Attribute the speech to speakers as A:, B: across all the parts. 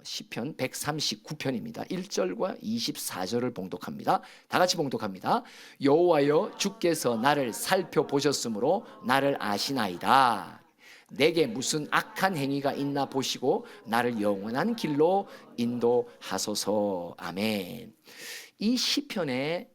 A: 시편 139편입니다. 1절과 24절을 봉독합니다. 다 같이 봉독합니다. 여호와여 주께서 나를 살펴보셨으므로 나를 아시나이다. 내게 무슨 악한 행위가 있나 보시고 나를 영원한 길로 인도하소서. 아멘. 이 시편의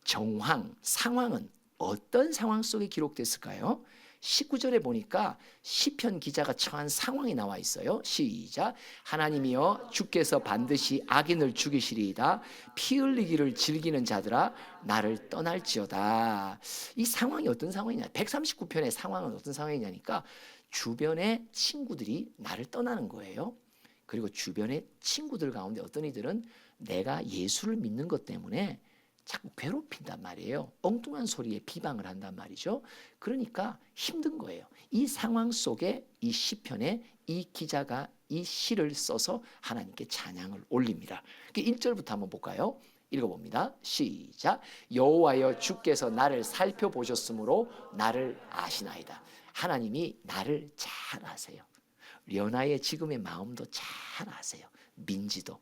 A: 정황, 상황은 어떤 상황 속에 기록됐을까요? 19절에 보니까 시편 기자가 처한 상황이 나와 있어요. 시작. 하나님이여 주께서 반드시 악인을 죽이시리이다. 피 흘리기를 즐기는 자들아 나를 떠날지어다. 이 상황이 어떤 상황이냐, 139편의 상황은 어떤 상황이냐니까 주변의 친구들이 나를 떠나는 거예요. 그리고 주변의 친구들 가운데 어떤 이들은 내가 예수를 믿는 것 때문에 자꾸 괴롭힌단 말이에요. 엉뚱한 소리에 비방을 한단 말이죠. 그러니까 힘든 거예요. 이 상황 속에 이 시편에 이 기자가 이 시를 써서 하나님께 찬양을 올립니다. 1절부터 한번 볼까요? 읽어봅니다. 시작. 여호와여 주께서 나를 살펴보셨으므로 나를 아시나이다. 하나님이 나를 잘 아세요. 려나의 지금의 마음도 잘 아세요. 민지도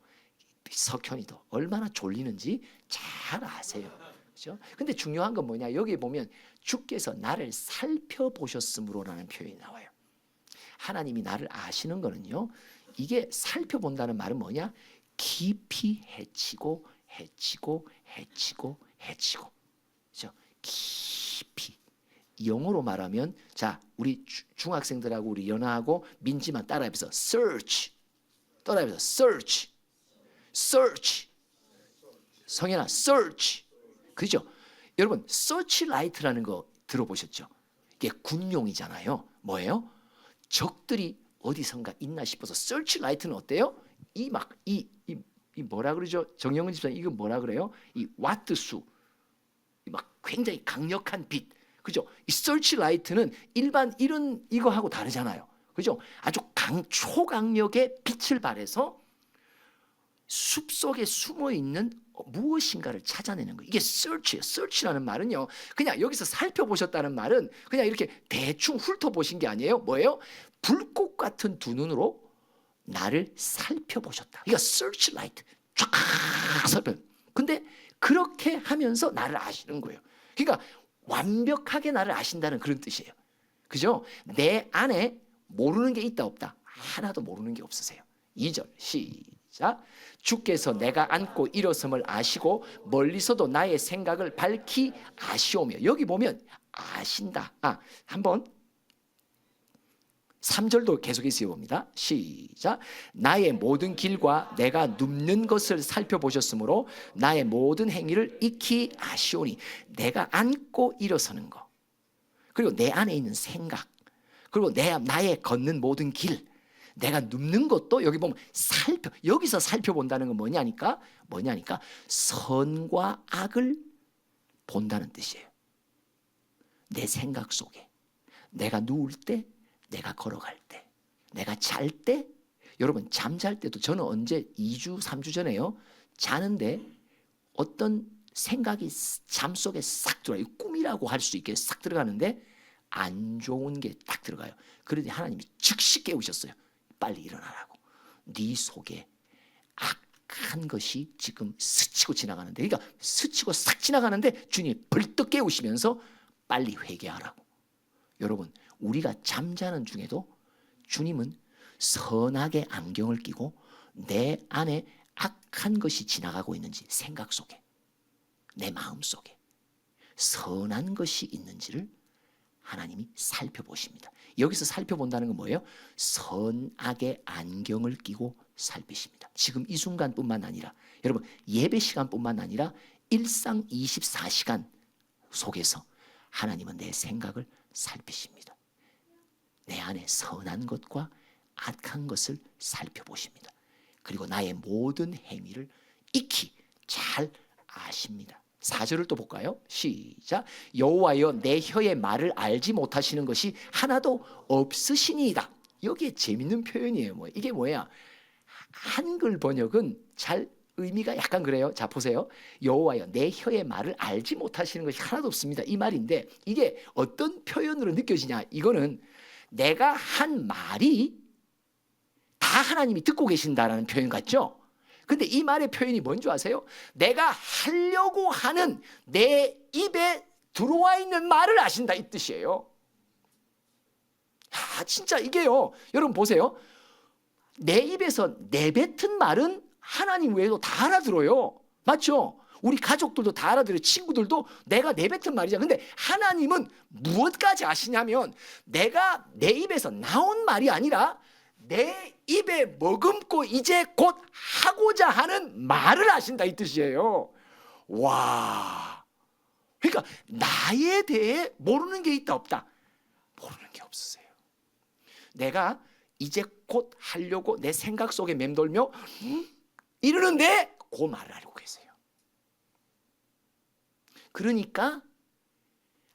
A: 석현이도 얼마나 졸리는지 잘 아세요. 그렇죠? 근데 중요한 건 뭐냐? 여기 보면 주께서 나를 살펴보셨으므로라는 표현이 나와요. 하나님이 나를 아시는 거는요, 이게 살펴본다는 말은 뭐냐? 깊이 헤치고 헤치고 헤치고 헤치고, 그렇죠? 깊이. 영어로 말하면, 자, 우리 중학생들하고 우리 연하하고 민지만 따라해서 search, 따라해서 search, search. 성현아, search. 그죠? 여러분, searchlight라는 거 들어보셨죠? 이게 군용이잖아요. 뭐예요? 적들이 어디선가 있나 싶어서 searchlight는 어때요? 이 뭐라 그러죠? 정영은 집사님, 이거 뭐라 그래요? 이 와트수, 막 굉장히 강력한 빛. 그죠? 이 searchlight는 일반 이런 이거하고 다르잖아요. 그죠? 아주 초강력의 빛을 발해서 숲속에 숨어 있는 무엇인가를 찾아내는 거예요. 이게 search예요. search라는 말은요, 그냥 여기서 살펴보셨다는 말은 그냥 이렇게 대충 훑어보신 게 아니에요. 뭐예요? 불꽃 같은 두 눈으로 나를 살펴보셨다. 이게 searchlight. 쫙 살펴. 근데 그렇게 하면서 나를 아시는 거예요. 그러니까 완벽하게 나를 아신다는 그런 뜻이에요. 그죠? 내 안에 모르는 게 있다 없다? 하나도 모르는 게 없으세요. 2절 시작. 주께서 내가 앉고 일어섬을 아시고 멀리서도 나의 생각을 밝히 아시오며. 여기 보면 아신다. 한번 3절도 계속해서 읽어봅니다. 시작. 나의 모든 길과 내가 눕는 것을 살펴보셨으므로 나의 모든 행위를 익히 아시오니. 내가 앉고 일어서는 거, 그리고 내 안에 있는 생각, 그리고 나의 걷는 모든 길, 내가 눕는 것도 여기 보면 여기서 살펴본다는 건 뭐냐니까 선과 악을 본다는 뜻이에요. 내 생각 속에, 내가 누울 때, 내가 걸어갈 때, 내가 잘 때. 여러분, 잠잘 때도 저는 언제 2주 3주 전에요, 자는데 어떤 생각이 잠 속에 싹 들어가요. 꿈이라고 할 수 있게 싹 들어가는데 안 좋은 게 딱 들어가요. 그러더니 하나님이 즉시 깨우셨어요. 빨리 일어나라고. 네 속에 악한 것이 지금 스치고 지나가는데, 그러니까 스치고 싹 지나가는데 주님이 벌떡 깨우시면서 빨리 회개하라고. 여러분, 우리가 잠자는 중에도 주님은 선악의 안경을 끼고 내 안에 악한 것이 지나가고 있는지, 생각 속에, 내 마음 속에 선한 것이 있는지를 하나님이 살펴보십니다. 여기서 살펴본다는 건 뭐예요? 선악의 안경을 끼고 살피십니다. 지금 이 순간뿐만 아니라, 여러분, 예배 시간뿐만 아니라 일상 24시간 속에서 하나님은 내 생각을 살피십니다. 내 안에 선한 것과 악한 것을 살펴보십니다. 그리고 나의 모든 행위를 익히 잘 아십니다. 4절을 또 볼까요? 시작. 여호와여 내 혀의 말을 알지 못하시는 것이 하나도 없으시니이다. 여기에 재밌는 표현이에요. 이게 뭐야? 한글 번역은 잘 의미가 약간 그래요. 자, 보세요. 여호와여 내 혀의 말을 알지 못하시는 것이 하나도 없습니다. 이 말인데, 이게 어떤 표현으로 느껴지냐? 이거는 내가 한 말이 다 다 하나님이 듣고 계신다라는 표현 같죠? 근데 이 말의 표현이 뭔지 아세요? 내가 하려고 하는 내 입에 들어와 있는 말을 아신다 이 뜻이에요. 진짜 이게요. 여러분 보세요. 내 입에서 내뱉은 말은 하나님 외에도 다 알아들어요. 맞죠? 우리 가족들도 다 알아들어요. 친구들도 내가 내뱉은 말이잖아. 근데 하나님은 무엇까지 아시냐면 내가 내 입에서 나온 말이 아니라 내 입에 머금고 이제 곧 하고자 하는 말을 아신다 이 뜻이에요. 와, 그러니까 나에 대해 모르는 게 있다 없다? 모르는 게 없으세요. 내가 이제 곧 하려고 내 생각 속에 맴돌며 이러는데 그 말을 알고 계세요. 그러니까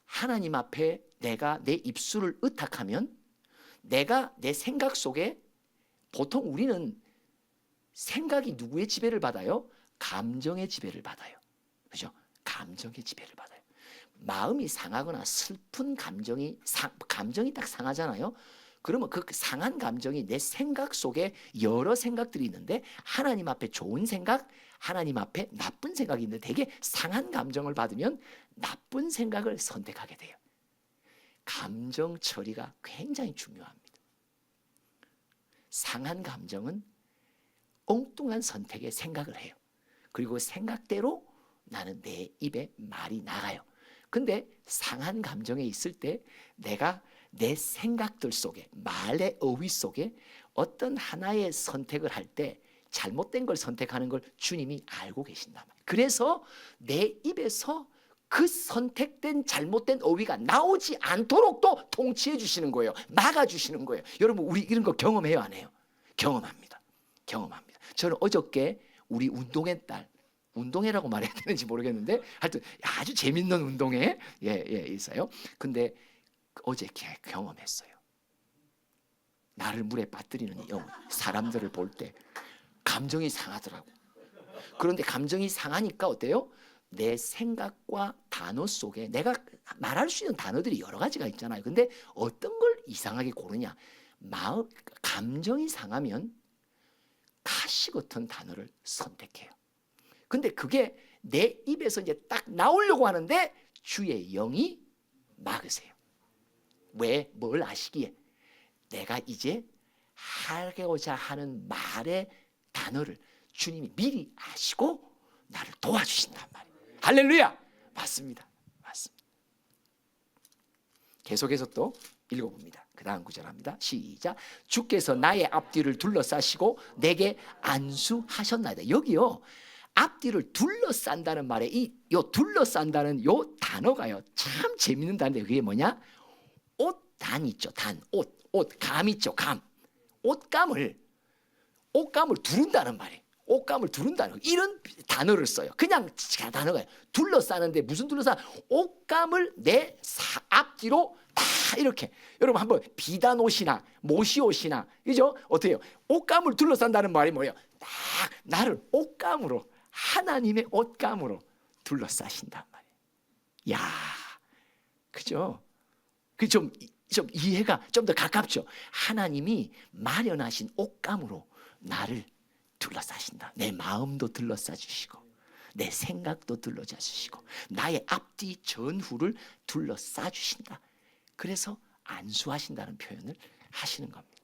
A: 하나님 앞에 내가 내 입술을 의탁하면 내가 내 생각 속에, 보통 우리는 생각이 누구의 지배를 받아요? 감정의 지배를 받아요. 그죠? 감정의 지배를 받아요. 마음이 상하거나 슬픈 감정이 딱 상하잖아요. 그러면 그 상한 감정이 내 생각 속에 여러 생각들이 있는데 하나님 앞에 좋은 생각, 하나님 앞에 나쁜 생각이 있는데 되게 상한 감정을 받으면 나쁜 생각을 선택하게 돼요. 감정 처리가 굉장히 중요합니다. 상한 감정은 엉뚱한 선택에 생각을 해요. 그리고 생각대로 나는 내 입에 말이 나가요. 근데 상한 감정에 있을 때 내가 내 생각들 속에, 말의 어휘 속에 어떤 하나의 선택을 할 때 잘못된 걸 선택하는 걸 주님이 알고 계신단 말이에요. 그래서 내 입에서 그 선택된 잘못된 어휘가 나오지 않도록 또 통치해 주시는 거예요. 막아 주시는 거예요. 여러분 우리 이런 거 경험해요 안 해요? 경험합니다. 경험합니다. 저는 어저께 우리 운동회 딸, 운동회라고 말해야 되는지 모르겠는데 하여튼 아주 재밌는 운동회 있어요. 근데 어제 경험했어요. 나를 물에 빠뜨리는 사람들을 볼 때 감정이 상하더라고. 그런데 감정이 상하니까 어때요? 내 생각과 단어 속에 내가 말할 수 있는 단어들이 여러 가지가 있잖아요. 근데 어떤 걸 이상하게 고르냐? 감정이 상하면 가시 같은 단어를 선택해요. 근데 그게 내 입에서 이제 딱 나오려고 하는데 주의 영이 막으세요. 왜? 뭘 아시기에? 내가 이제 하고자 하는 말의 단어를 주님이 미리 아시고 나를 도와주신단 말이에요. 할렐루야! 맞습니다. 맞습니다. 계속해서 또 읽어봅니다. 그 다음 구절 합니다. 시작. 주께서 나의 앞뒤를 둘러싸시고 내게 안수하셨나이다. 여기요. 앞뒤를 둘러싼다는 말에 요 둘러싼다는 요 단어가요. 참 재밌는 단어인데 그게 뭐냐? 옷단 있죠. 감 있죠. 감. 옷감을 두른다는 말이에요. 옷감을 두른다는 이런 단어를 써요. 그냥 단어가요. 둘러싸는데 무슨 둘러싸? 옷감을 내 앞뒤로 다 이렇게. 여러분 한번 비단 옷이나 모시 옷이나 그죠? 어때요? 옷감을 둘러싼다는 말이 뭐예요? 딱 나를 옷감으로, 하나님의 옷감으로 둘러싸신단 말이에요. 야, 그죠? 그 좀 이해가 좀 더 가깝죠. 하나님이 마련하신 옷감으로 나를 둘러싸신다. 내 마음도 둘러싸 주시고 내 생각도 둘러싸 주시고 나의 앞뒤 전후를 둘러싸 주신다. 그래서 안수하신다는 표현을 하시는 겁니다.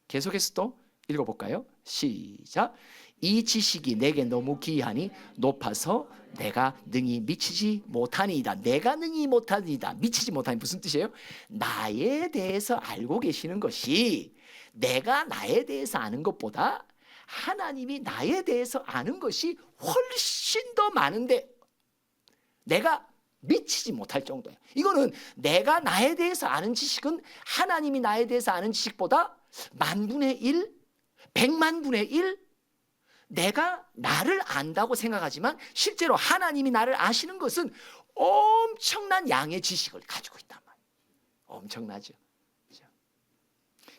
A: 계속해서 또 읽어볼까요? 시작. 이 지식이 내게 너무 귀하니 높아서 내가 능히 미치지 못하니이다. 내가 능히 못하니이다. 미치지 못하니 무슨 뜻이에요? 나에 대해서 알고 계시는 것이 내가 나에 대해서 아는 것보다 하나님이 나에 대해서 아는 것이 훨씬 더 많은데 내가 미치지 못할 정도예요. 이거는 내가 나에 대해서 아는 지식은 하나님이 나에 대해서 아는 지식보다 10,000분의 1, 1,000,000분의 1 내가 나를 안다고 생각하지만 실제로 하나님이 나를 아시는 것은 엄청난 양의 지식을 가지고 있단 말이에요. 엄청나죠. 그렇죠?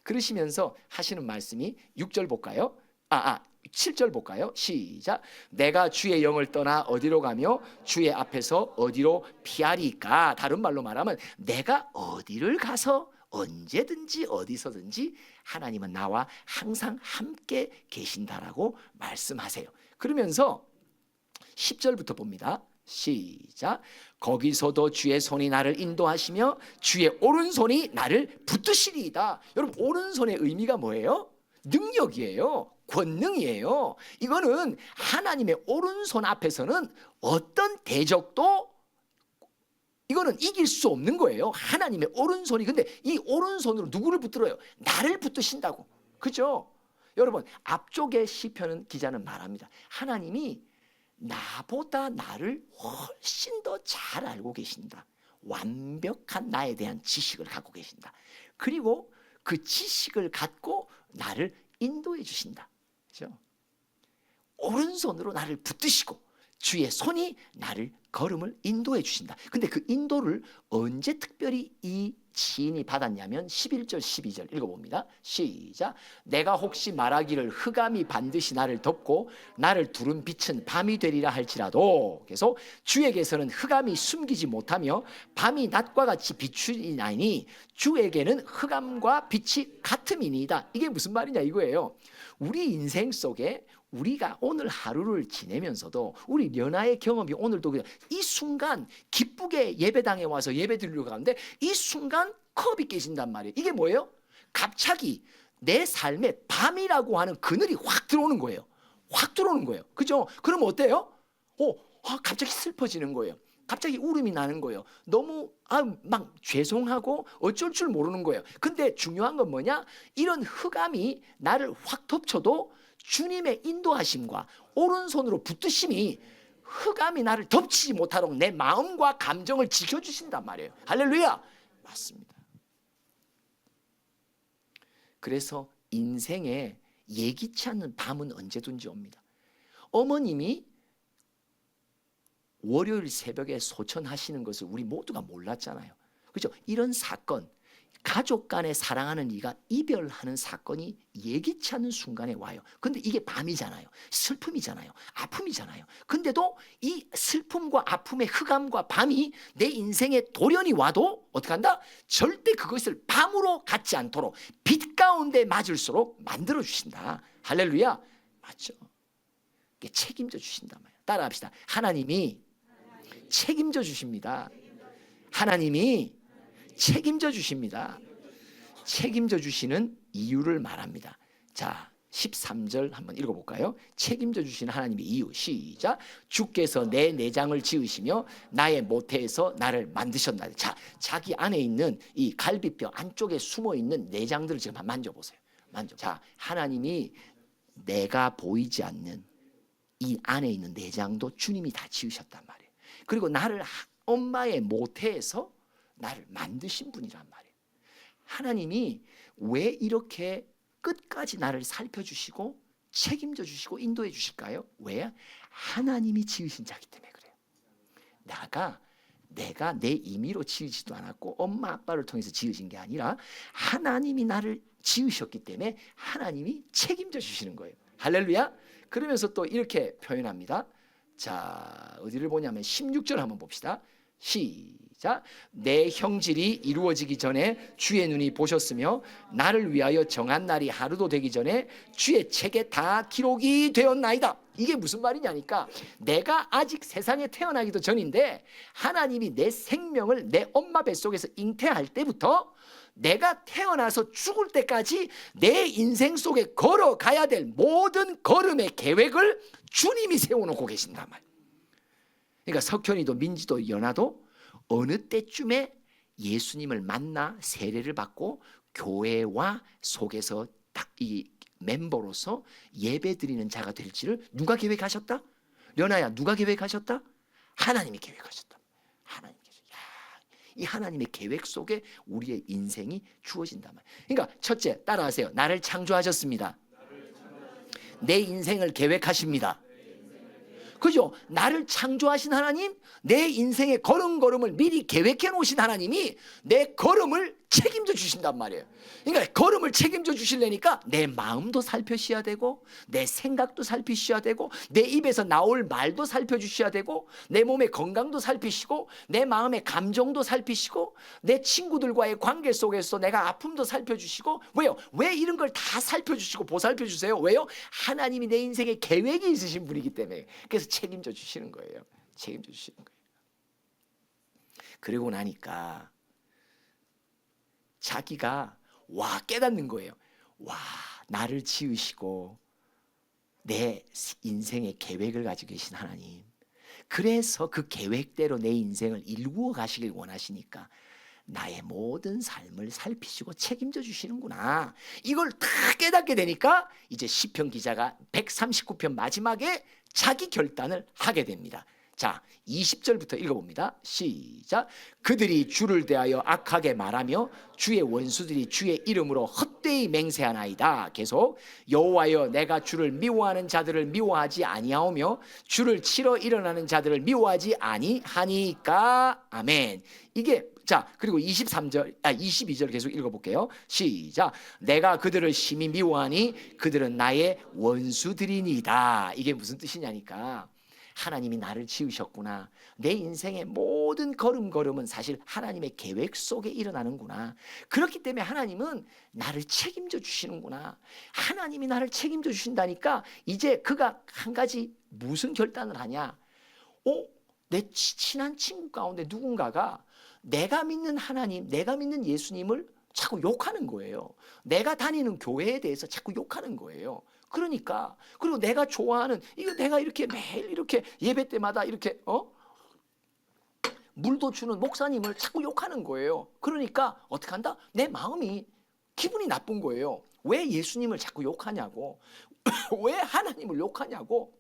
A: 그러시면서 하시는 말씀이 6절 볼까요? 7절 볼까요? 시작. 내가 주의 영을 떠나 어디로 가며 주의 앞에서 어디로 피하리까? 다른 말로 말하면 내가 어디를 가서 언제든지 어디서든지 하나님은 나와 항상 함께 계신다라고 말씀하세요. 그러면서 10절부터 봅니다. 시작. 거기서도 주의 손이 나를 인도하시며 주의 오른손이 나를 붙드시리이다. 여러분, 오른손의 의미가 뭐예요? 능력이에요. 권능이에요. 이거는 하나님의 오른손 앞에서는 어떤 대적도 이거는 이길 수 없는 거예요. 하나님의 오른손이. 근데 이 오른손으로 누구를 붙들어요? 나를 붙드신다고. 그죠? 여러분, 앞쪽에 시편 기자는 말합니다. 하나님이 나보다 나를 훨씬 더 잘 알고 계신다. 완벽한 나에 대한 지식을 갖고 계신다. 그리고 그 지식을 갖고 나를 인도해 주신다. 그죠? 오른손으로 나를 붙드시고 주의 손이 나를 걸음을 인도해 주신다. 근데 그 인도를 언제 특별히 이 시인이 받았냐면 11절 12절 읽어봅니다. 시작. 내가 혹시 말하기를 흑암이 반드시 나를 덮고 나를 두른 빛은 밤이 되리라 할지라도, 그래서 주에게서는 흑암이 숨기지 못하며 밤이 낮과 같이 비추리나니 주에게는 흑암과 빛이 같음이니이다. 이게 무슨 말이냐 이거예요. 우리 인생 속에 우리가 오늘 하루를 지내면서도 우리 연하의 경험이 오늘도 그냥 이 순간 기쁘게 예배당에 와서 예배 드리려고 하는데 이 순간 컵이 깨진단 말이에요. 이게 뭐예요? 갑자기 내 삶에 밤이라고 하는 그늘이 확 들어오는 거예요. 확 들어오는 거예요. 그죠? 그러면 어때요? 갑자기 슬퍼지는 거예요. 갑자기 울음이 나는 거예요. 너무 막 죄송하고 어쩔 줄 모르는 거예요. 근데 중요한 건 뭐냐? 이런 흑암이 나를 확 덮쳐도 주님의 인도하심과 오른손으로 붙드심이 흑암이 나를 덮치지 못하도록 내 마음과 감정을 지켜주신단 말이에요. 할렐루야. 맞습니다. 그래서 인생에 예기치 않는 밤은 언제든지 옵니다. 어머님이 월요일 새벽에 소천하시는 것을 우리 모두가 몰랐잖아요. 그렇죠? 이런 사건, 가족 간에 사랑하는 이가 이별하는 사건이 예기치 않는 순간에 와요. 근데 이게 밤이잖아요. 슬픔이잖아요. 아픔이잖아요. 근데도 이 슬픔과 아픔의 흑암과 밤이 내 인생에 돌연히 와도 어떻게 한다? 절대 그것을 밤으로 갖지 않도록 빛 가운데 맞을수록 만들어 주신다. 할렐루야. 맞죠? 책임져 주신단 말이에요. 따라합시다. 하나님이 책임져 주십니다. 하나님이 책임져 주십니다. 책임져 주시는 이유를 말합니다. 자, 13절 한번 읽어볼까요? 책임져 주시는 하나님의 이유. 시작. 주께서 내 내장을 지으시며 나의 모태에서 나를 만드셨나니. 자, 자기 안에 있는 이 갈비뼈 안쪽에 숨어있는 내장들을 지금 한번 만져보세요. 자, 하나님이 내가 보이지 않는 이 안에 있는 내장도 주님이 다 지으셨단 말이에요. 그리고 나를 엄마의 모태에서 나를 만드신 분이란 말이에요. 하나님이 왜 이렇게 끝까지 나를 살펴주시고 책임져 주시고 인도해 주실까요? 왜? 하나님이 지으신 자기 때문에 그래요. 내가 내 임의로 지으지도 않았고 엄마 아빠를 통해서 지으신 게 아니라 하나님이 나를 지으셨기 때문에 하나님이 책임져 주시는 거예요. 할렐루야. 그러면서 또 이렇게 표현합니다. 자, 어디를 보냐면 16절 한번 봅시다. 시작. 내 형질이 이루어지기 전에 주의 눈이 보셨으며 나를 위하여 정한 날이 하루도 되기 전에 주의 책에 다 기록이 되었나이다. 이게 무슨 말이냐니까 내가 아직 세상에 태어나기도 전인데 하나님이 내 생명을 내 엄마 뱃속에서 잉태할 때부터 내가 태어나서 죽을 때까지 내 인생 속에 걸어가야 될 모든 걸음의 계획을 주님이 세워놓고 계신단 말이에요. 그러니까 석현이도 민지도 연아도 어느 때쯤에 예수님을 만나 세례를 받고 교회와 속에서 딱 이 멤버로서 예배드리는 자가 될지를 누가 계획하셨다? 연아야, 누가 계획하셨다? 하나님이 계획하셨다. 이 하나님의 계획 속에 우리의 인생이 주어진단 말이에요. 그러니까 첫째, 따라하세요. 나를 창조하셨습니다. 내 인생을 계획하십니다. 그죠? 나를 창조하신 하나님, 내 인생의 걸음걸음을 미리 계획해 놓으신 하나님이 내 걸음을 책임져 주신단 말이에요. 그러니까 걸음을 책임져 주시려니까 내 마음도 살펴주셔야 되고, 내 생각도 살피셔야 되고, 내 입에서 나올 말도 살펴주셔야 되고, 내 몸의 건강도 살피시고, 내 마음의 감정도 살피시고, 내 친구들과의 관계 속에서 내가 아픔도 살펴주시고. 왜요? 왜 이런 걸 다 살펴주시고 보살펴 주세요? 왜요? 하나님이 내 인생에 계획이 있으신 분이기 때문에. 그래서 책임져 주시는 거예요. 책임져 주시는 거예요. 그러고 나니까 자기가 깨닫는 거예요. 나를 지으시고 내 인생의 계획을 가지고 계신 하나님, 그래서 그 계획대로 내 인생을 일구어 가시길 원하시니까 나의 모든 삶을 살피시고 책임져 주시는구나. 이걸 다 깨닫게 되니까 이제 시편 기자가 139편 마지막에 자기 결단을 하게 됩니다. 자, 20절부터 읽어봅니다. 시작. 그들이 주를 대하여 악하게 말하며 주의 원수들이 주의 이름으로 헛되이 맹세하나이다. 계속. 여호와여, 내가 주를 미워하는 자들을 미워하지 아니하오며 주를 치러 일어나는 자들을 미워하지 아니하니까. 아멘. 이게, 자, 그리고 22절 계속 읽어볼게요. 시작. 내가 그들을 심히 미워하니 그들은 나의 원수들이니이다. 이게 무슨 뜻이냐니까, 하나님이 나를 지으셨구나. 내 인생의 모든 걸음걸음은 사실 하나님의 계획 속에 일어나는구나. 그렇기 때문에 하나님은 나를 책임져 주시는구나. 하나님이 나를 책임져 주신다니까 이제 그가 한 가지 무슨 결단을 하냐. 내 친한 친구 가운데 누군가가 내가 믿는 하나님, 내가 믿는 예수님을 자꾸 욕하는 거예요. 내가 다니는 교회에 대해서 자꾸 욕하는 거예요. 그러니까, 그리고 내가 좋아하는, 이거 내가 이렇게 매일 이렇게 예배 때마다 이렇게 물도 주는 목사님을 자꾸 욕하는 거예요. 그러니까 어떻게 한다? 내 마음이 기분이 나쁜 거예요. 왜 예수님을 자꾸 욕하냐고, 왜 하나님을 욕하냐고.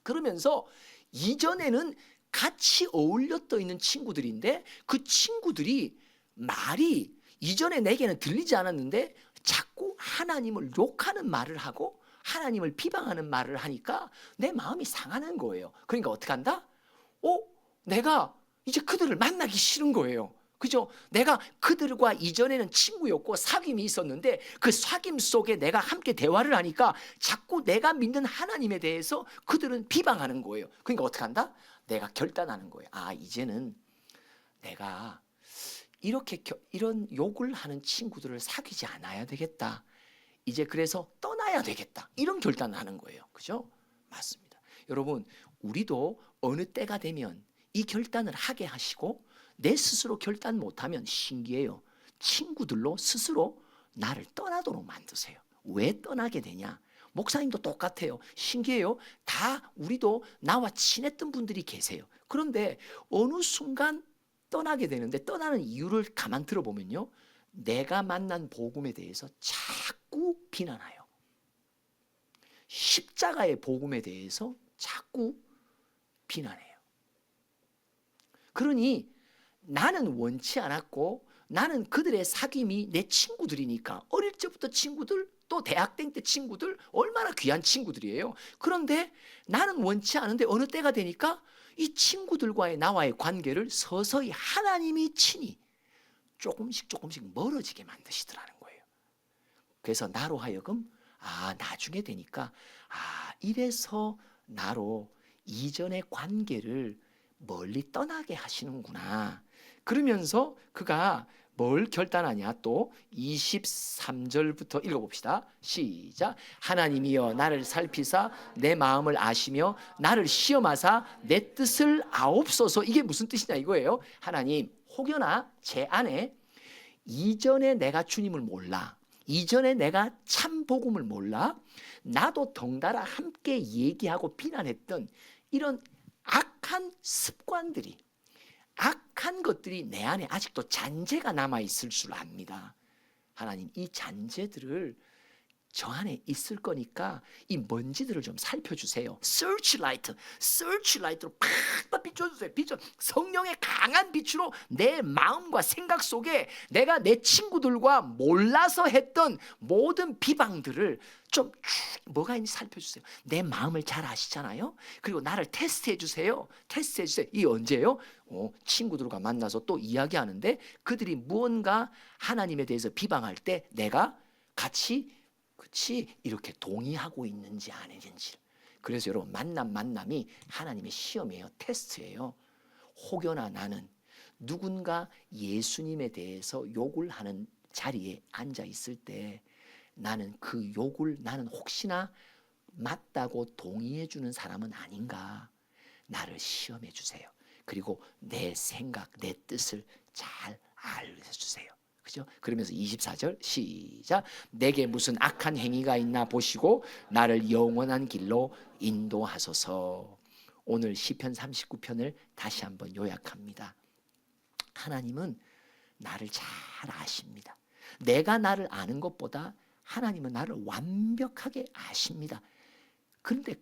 A: 그러면서 이전에는 같이 어울려 떠 있는 친구들인데 그 친구들이 말이 이전에 내게는 들리지 않았는데 자꾸 하나님을 욕하는 말을 하고 하나님을 비방하는 말을 하니까 내 마음이 상하는 거예요. 그러니까 어떻게 한다? 내가 이제 그들을 만나기 싫은 거예요. 그죠? 내가 그들과 이전에는 친구였고 사귐이 있었는데 그 사귐 속에 내가 함께 대화를 하니까 자꾸 내가 믿는 하나님에 대해서 그들은 비방하는 거예요. 그러니까 어떻게 한다? 내가 결단하는 거예요. 이제는 내가 이런 욕을 하는 친구들을 사귀지 않아야 되겠다. 이제 그래서 떠나야 되겠다. 이런 결단을 하는 거예요. 그죠? 맞습니다. 여러분, 우리도 어느 때가 되면 이 결단을 하게 하시고 내 스스로 결단 못하면 신기해요. 친구들로 스스로 나를 떠나도록 만드세요. 왜 떠나게 되냐? 목사님도 똑같아요. 신기해요. 다 우리도 나와 친했던 분들이 계세요. 그런데 어느 순간 떠나게 되는데 떠나는 이유를 가만 들어보면요. 내가 만난 복음에 대해서 자꾸 비난해요. 십자가의 복음에 대해서 자꾸 비난해요. 그러니 나는 원치 않았고 나는 그들의 사귐이 내 친구들이니까 어릴 적부터 친구들 또 대학생 때 친구들 얼마나 귀한 친구들이에요. 그런데 나는 원치 않은데 어느 때가 되니까 이 친구들과의 나와의 관계를 서서히 하나님이 친히 조금씩 멀어지게 만드시더라는 거예요. 그래서 나로 하여금 나중에 되니까 이래서 나로 이전의 관계를 멀리 떠나게 하시는구나. 그러면서 그가 뭘 결단하냐? 또 23절부터 읽어봅시다. 시작. 하나님이여 나를 살피사 내 마음을 아시며 나를 시험하사 내 뜻을 아옵소서. 이게 무슨 뜻이냐 이거예요. 하나님, 혹여나 제 안에 이전에 내가 주님을 몰라, 이전에 내가 참 복음을 몰라, 나도 덩달아 함께 얘기하고 비난했던 이런 악한 습관들이, 악한 것들이 내 안에 아직도 잔재가 남아있을 줄 압니다. 하나님, 이 잔재들을 저 안에 있을 거니까 이 먼지들을 좀 살펴주세요. 서치라이트로 팍 비춰주세요. 성령의 강한 빛으로 내 마음과 생각 속에 내가 내 친구들과 몰라서 했던 모든 비방들을 좀 뭐가 있는지 살펴주세요. 내 마음을 잘 아시잖아요. 그리고 나를 테스트해 주세요. 테스트해 주세요. 이 언제예요? 친구들과 만나서 또 이야기하는데 그들이 무언가 하나님에 대해서 비방할 때 내가 같이 그치 이렇게 동의하고 있는지 아니는지. 그래서 여러분 만남이 하나님의 시험이에요. 테스트예요. 혹여나 나는 누군가 예수님에 대해서 욕을 하는 자리에 앉아 있을 때 나는 그 욕을 나는 혹시나 맞다고 동의해 주는 사람은 아닌가. 나를 시험해 주세요. 그리고 내 생각, 내 뜻을 잘 알려주세요. 그죠? 그러면서 24절 시작. 내게 무슨 악한 행위가 있나 보시고 나를 영원한 길로 인도하소서. 오늘 시편 39편을 다시 한번 요약합니다. 하나님은 나를 잘 아십니다. 내가 나를 아는 것보다 하나님은 나를 완벽하게 아십니다. 그런데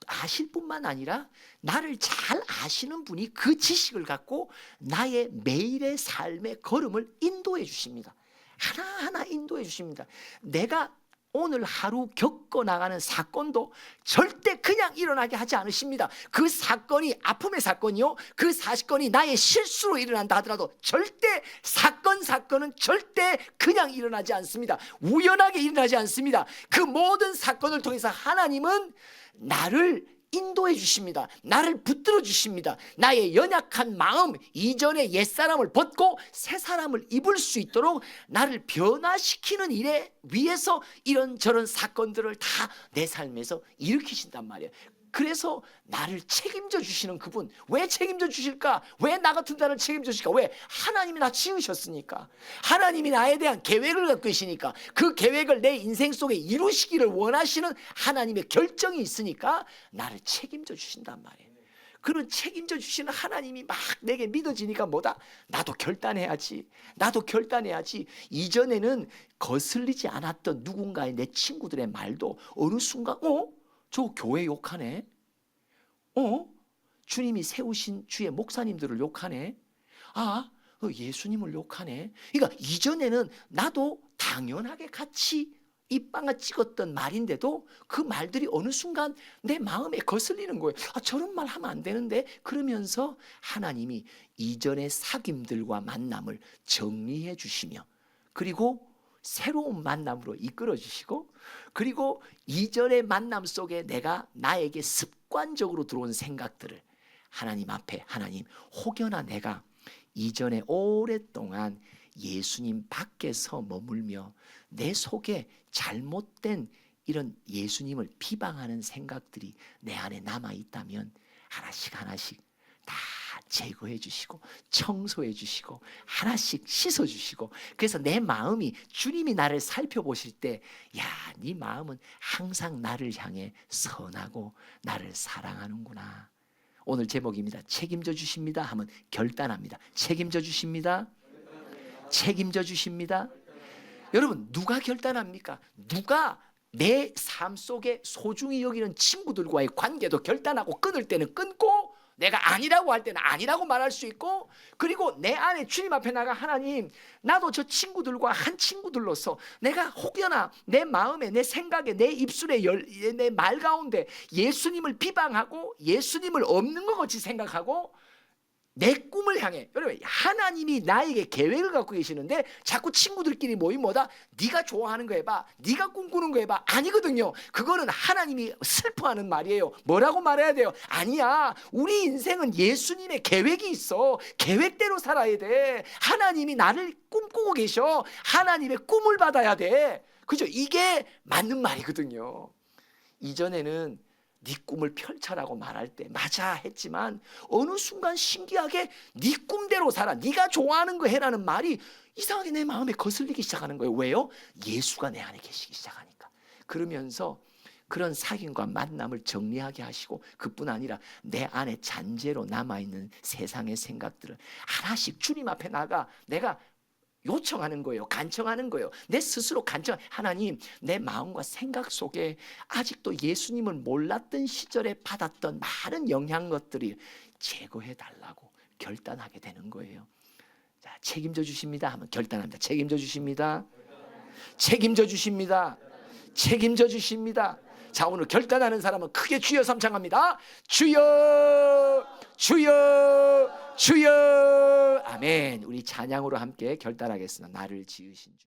A: 아실 뿐만 아니라 나를 잘 아시는 분이 그 지식을 갖고 나의 매일의 삶의 걸음을 인도해 주십니다. 하나하나 인도해 주십니다. 내가 오늘 하루 겪어나가는 사건도 절대 그냥 일어나게 하지 않으십니다. 그 사건이 아픔의 사건이요, 그 사건이 나의 실수로 일어난다 하더라도 절대 사건은 절대 그냥 일어나지 않습니다. 우연하게 일어나지 않습니다. 그 모든 사건을 통해서 하나님은 나를 인도해 주십니다. 나를 붙들어 주십니다. 나의 연약한 마음, 이전의 옛사람을 벗고 새 사람을 입을 수 있도록 나를 변화시키는 일에 위해서 이런저런 사건들을 다 내 삶에서 일으키신단 말이에요. 그래서 나를 책임져 주시는 그분, 왜 책임져 주실까? 왜 나 같은 자를 책임져 주실까? 왜? 하나님이 나 지으셨으니까. 하나님이 나에 대한 계획을 갖고 계시니까. 그 계획을 내 인생 속에 이루시기를 원하시는 하나님의 결정이 있으니까 나를 책임져 주신단 말이에요. 그런 책임져 주시는 하나님이 막 내게 믿어지니까 뭐다? 나도 결단해야지. 나도 결단해야지. 이전에는 거슬리지 않았던 누군가의 내 친구들의 말도 어느 순간 저 교회 욕하네. 주님이 세우신 주의 목사님들을 욕하네. 예수님을 욕하네. 그러니까 이전에는 나도 당연하게 같이 입방아 찍었던 말인데도 그 말들이 어느 순간 내 마음에 거슬리는 거예요. 저런 말 하면 안 되는데. 그러면서 하나님이 이전의 사귐들과 만남을 정리해 주시며, 그리고 새로운 만남으로 이끌어 주시고, 그리고 이전의 만남 속에 내가 나에게 습관적으로 들어온 생각들을 하나님 앞에, 하나님, 혹여나 내가 이전에 오랫동안 예수님 밖에서 머물며 내 속에 잘못된 이런 예수님을 비방하는 생각들이 내 안에 남아 있다면 하나씩 하나씩 다 제거해 주시고 청소해 주시고 하나씩 씻어 주시고, 그래서 내 마음이 주님이 나를 살펴보실 때 네 마음은 항상 나를 향해 선하고 나를 사랑하는구나. 오늘 제목입니다. 책임져 주십니다 하면 결단합니다. 책임져 주십니다. 책임져 주십니다. 여러분, 누가 결단합니까? 누가 내 삶 속에 소중히 여기는 친구들과의 관계도 결단하고, 끊을 때는 끊고, 내가 아니라고 할 때는 아니라고 말할 수 있고, 그리고 내 안에 주님 앞에 나가, 하나님, 나도 저 친구들과 한 친구들로서 내가 혹여나 내 마음에, 내 생각에, 내 입술에, 내 말 가운데 예수님을 비방하고 예수님을 없는 것 같이 생각하고 내 꿈을 향해, 여러분, 하나님이 나에게 계획을 갖고 계시는데 자꾸 친구들끼리 모임 뭐다? 네가 좋아하는 거 해봐, 네가 꿈꾸는 거 해봐. 아니거든요. 그거는 하나님이 슬퍼하는 말이에요. 뭐라고 말해야 돼요? 아니야, 우리 인생은 예수님의 계획이 있어. 계획대로 살아야 돼. 하나님이 나를 꿈꾸고 계셔. 하나님의 꿈을 받아야 돼. 그죠? 이게 맞는 말이거든요. 이전에는 네 꿈을 펼쳐라고 말할 때 맞아 했지만, 어느 순간 신기하게 네 꿈대로 살아, 네가 좋아하는 거 해라는 말이 이상하게 내 마음에 거슬리기 시작하는 거예요. 왜요? 예수가 내 안에 계시기 시작하니까. 그러면서 그런 사귐과 만남을 정리하게 하시고, 그뿐 아니라 내 안에 잔재로 남아있는 세상의 생각들을 하나씩 주님 앞에 나가 내가 요청하는 거예요. 간청하는 거예요. 내 스스로 간청. 하나님, 내 마음과 생각 속에 아직도 예수님을 몰랐던 시절에 받았던 많은 영향 것들이 제거해 달라고 결단하게 되는 거예요. 자, 책임져 주십니다 하면 결단합니다. 책임져 주십니다. 책임져 주십니다. 책임져 주십니다. 자, 오늘 결단하는 사람은 크게 주여 삼창합니다. 주여, 주여, 주여. 아멘. 우리 찬양으로 함께 결단하겠습니다. 나를 지으신 주.